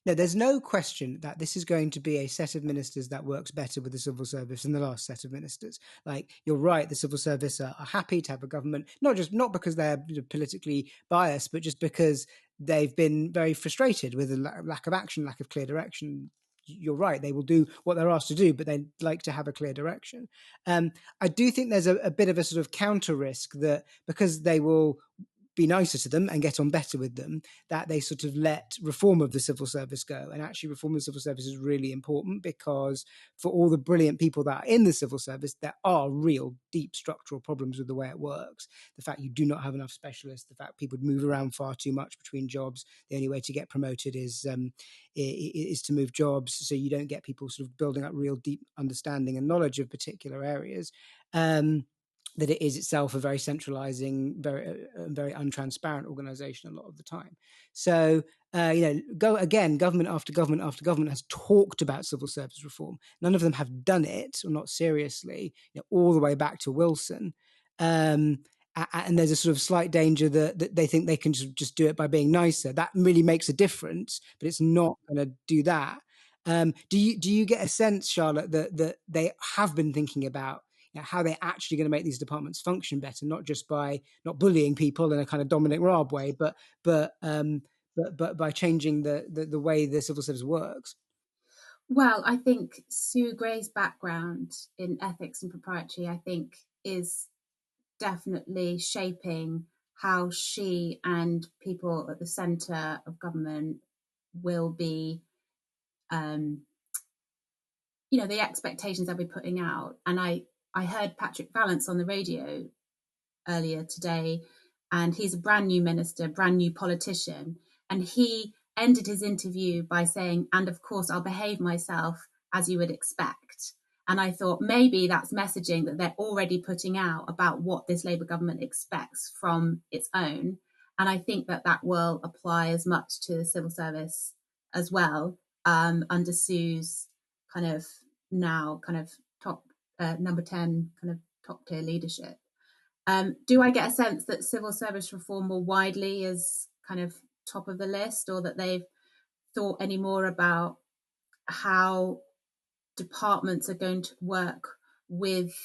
No, there's no question that this is going to be a set of ministers that works better with the civil service than the last set of ministers. Like, you're right, the civil service are happy to have a government, not because they're politically biased, but just because they've been very frustrated with the lack of action, lack of clear direction. You're right, they will do what they're asked to do, but they like to have a clear direction. I do think there's a bit of a sort of counter risk that because they will be nicer to them and get on better with them, that they sort of let reform of the civil service go. And actually reform of the civil service is really important, because for all the brilliant people that are in the civil service, there are real deep structural problems with the way it works. The fact you do not have enough specialists, the fact people move around far too much between jobs. The only way to get promoted is to move jobs, so you don't get people sort of building up real deep understanding and knowledge of particular areas. That it is itself a very centralizing, very untransparent organization a lot of the time. So, government after government after government has talked about civil service reform. None of them have done it, or not seriously, all the way back to Wilson. And there's a sort of slight danger that they think they can just do it by being nicer. That really makes a difference, but it's not going to do that. Do you get a sense, Charlotte, that they have been thinking about how they're actually going to make these departments function better, not just by not bullying people in a kind of Dominic Raab way, but by changing the way the civil service works? Well, I think Sue Gray's background in ethics and propriety, I think, is definitely shaping how she and people at the centre of government will be, the expectations they'll be putting out. And I heard Patrick Vallance on the radio earlier today, and he's a brand new minister, brand new politician. And he ended his interview by saying, and of course, I'll behave myself as you would expect. And I thought maybe that's messaging that they're already putting out about what this Labour government expects from its own. And I think that will apply as much to the civil service as well, under Sue's kind of top number 10 kind of top tier leadership. Do I get a sense that civil service reform more widely is kind of top of the list, or that they've thought any more about how departments are going to work with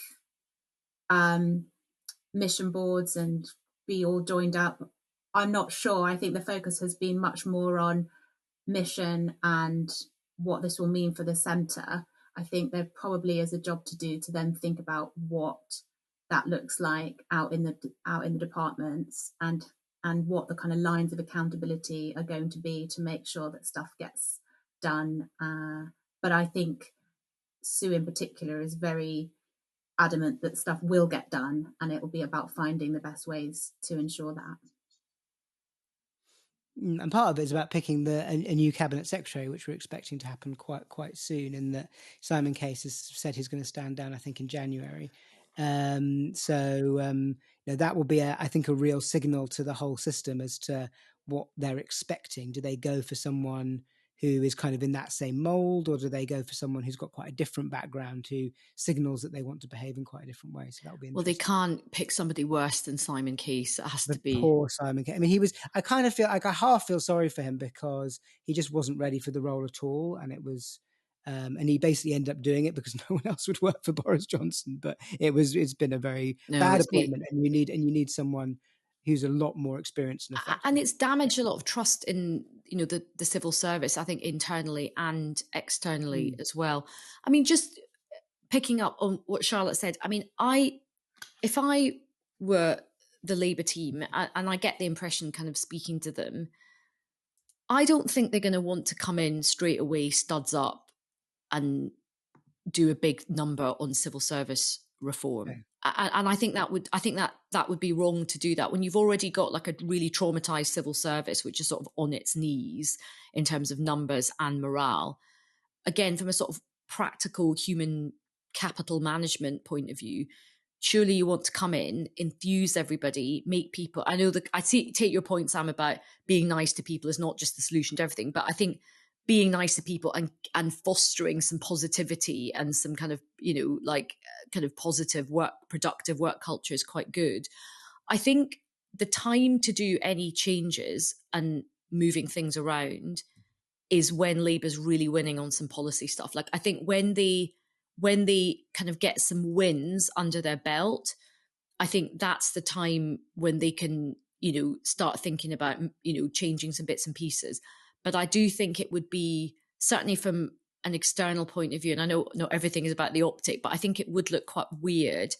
mission boards and be all joined up? I'm not sure. I think the focus has been much more on mission and what this will mean for the centre. I think there probably is a job to do to then think about what that looks like out in the departments, and what the kind of lines of accountability are going to be to make sure that stuff gets done. But I think Sue in particular is very adamant that stuff will get done, and it will be about finding the best ways to ensure that. And part of it is about picking a new cabinet secretary, which we're expecting to happen quite soon. And that Simon Case has said he's going to stand down, I think, in January. That will be, I think, a real signal to the whole system as to what they're expecting. Do they go for someone who is kind of in that same mold, or do they go for someone who's got quite a different background, who signals that they want to behave in quite a different way? So that will be interesting. Well, they can't pick somebody worse than Simon Case. It has to be poor Simon Case. I mean, I kind of feel like I half feel sorry for him, because he just wasn't ready for the role at all, and it was. And he basically ended up doing it because no one else would work for Boris Johnson. But it's been a very bad appointment, and you need someone who's a lot more experienced and it's damaged a lot of trust in the civil service, I think, internally and externally as well. I mean, just picking up on what Charlotte said, I mean, if I were the Labour team, and I get the impression kind of speaking to them, I don't think they're going to want to come in straight away, studs up, and do a big number on civil service reform. Okay. And I think that would be wrong to do that when you've already got like a really traumatized civil service, which is sort of on its knees in terms of numbers and morale. Again, from a sort of practical human capital management point of view, surely you want to come in, infuse everybody, make people. I know that take your point, Sam, about being nice to people is not just the solution to everything, but I think being nice to people and fostering some positivity and some kind of, kind of positive work, productive work culture is quite good. I think the time to do any changes and moving things around is when Labour's really winning on some policy stuff. Like, I think when they kind of get some wins under their belt, I think that's the time when they can, start thinking about, changing some bits and pieces. But I do think it would be, certainly from an external point of view, and I know not everything is about the optic, but I think it would look quite weird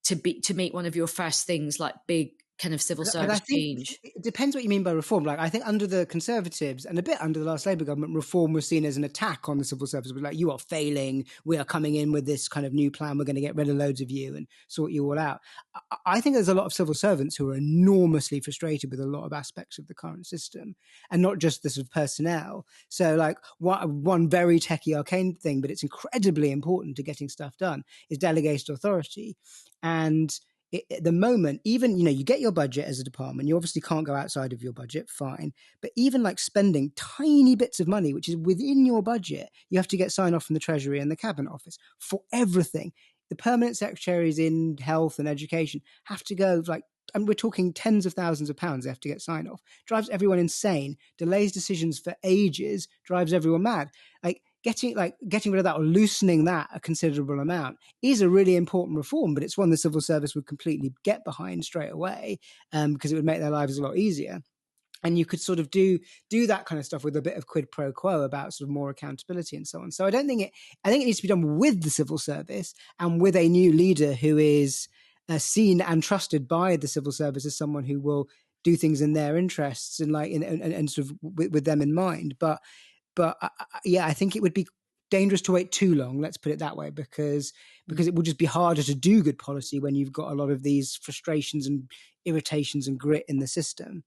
to make one of your first things like big kind of civil service change. It depends what you mean by reform. Like, I think under the Conservatives and a bit under the last Labour government, reform was seen as an attack on the civil service. It was like, you are failing. We are coming in with this kind of new plan. We're going to get rid of loads of you and sort you all out. I think there's a lot of civil servants who are enormously frustrated with a lot of aspects of the current system, and not just the sort of personnel. So like one very techie arcane thing, but it's incredibly important to getting stuff done, is delegated authority. And at the moment, even, you get your budget as a department, you obviously can't go outside of your budget, fine. But even like spending tiny bits of money, which is within your budget, you have to get sign off from the Treasury and the Cabinet Office for everything. The permanent secretaries in health and education have to go and we're talking tens of thousands of pounds they have to get sign off. Drives everyone insane, delays decisions for ages, drives everyone mad. Like, getting rid of that or loosening that a considerable amount is a really important reform, but it's one the civil service would completely get behind straight away, because it would make their lives a lot easier. And you could sort of do that kind of stuff with a bit of quid pro quo about sort of more accountability and so on. So I think it needs to be done with the civil service and with a new leader who is seen and trusted by the civil service as someone who will do things in their interests and and sort of with them in mind. But I think it would be dangerous to wait too long, let's put it that way, because it will just be harder to do good policy when you've got a lot of these frustrations and irritations and grit in the system.